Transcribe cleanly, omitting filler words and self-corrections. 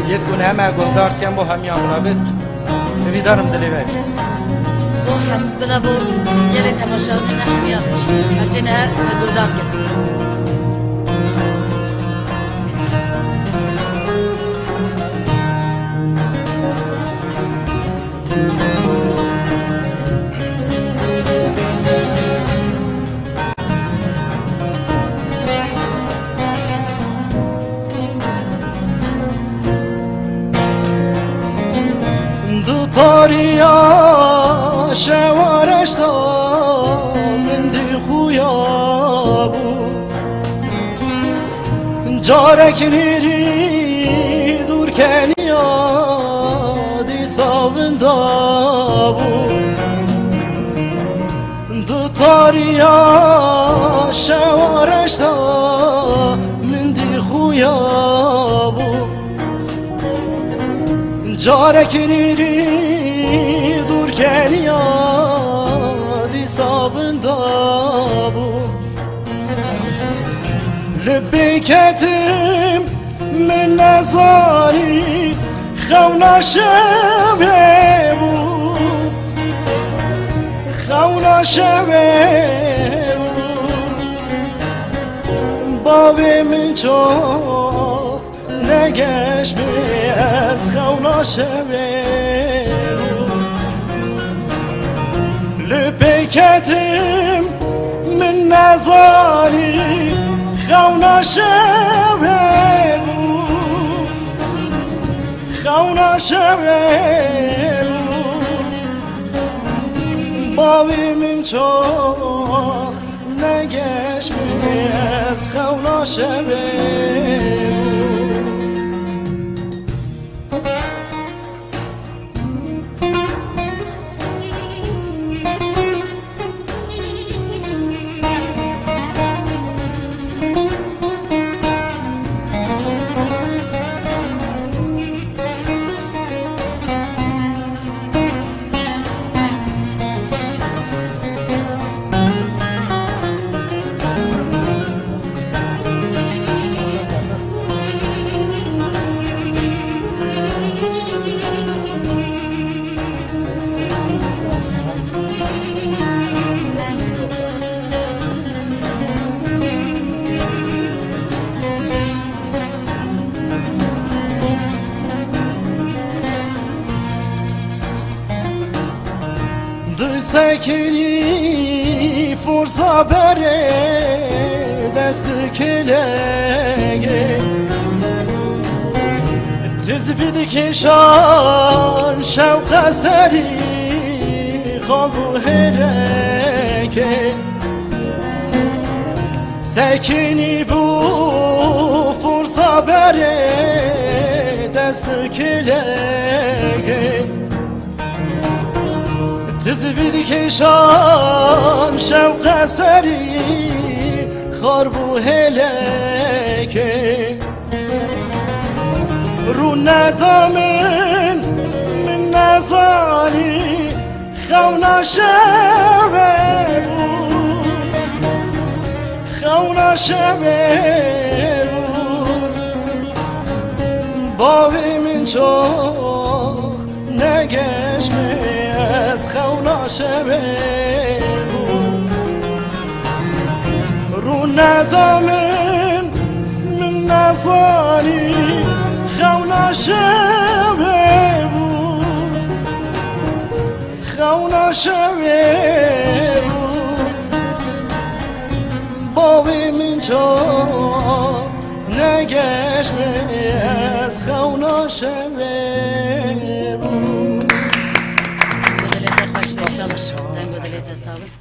یه کنه همه گلدارد کن با همی آمرابط نویدارم دلی بری با هم بنا با یه تماشا نه همی آمرش هرچه نه گلدارد کن تاریا شوارش تا من دی خویا بو جارک نیری دور کنیا دی ساوندا بو دو تاریا شوارش تا من دی خویا بو جارک نیری دور کنیا دی سابندا بو لبی کتم من نزاری خونا شبه بو خونا شبه بو بابی من چوخ نگش بی از خونا شبه لپیکتم من نزاری خونا شبه خونا شبه بابی من چوخ نگش بی از خونا شبه سکری فرصا بره دست کلگه تز بیدی کشان شوق سری خواب هرکه سکنی بو فرصا بره دست کلگه تزبید کشان شوق سری خاربو هلکه رو ندامن من نزانی خونا شبه خونا شبه بابی من چوخ نگش از خونا شبه رو ندامن من نزانی خونا شبه خونا شبه بابی من چو نگشت از خونا شبه گدلت خوش بشم دنگ گدلت صاحب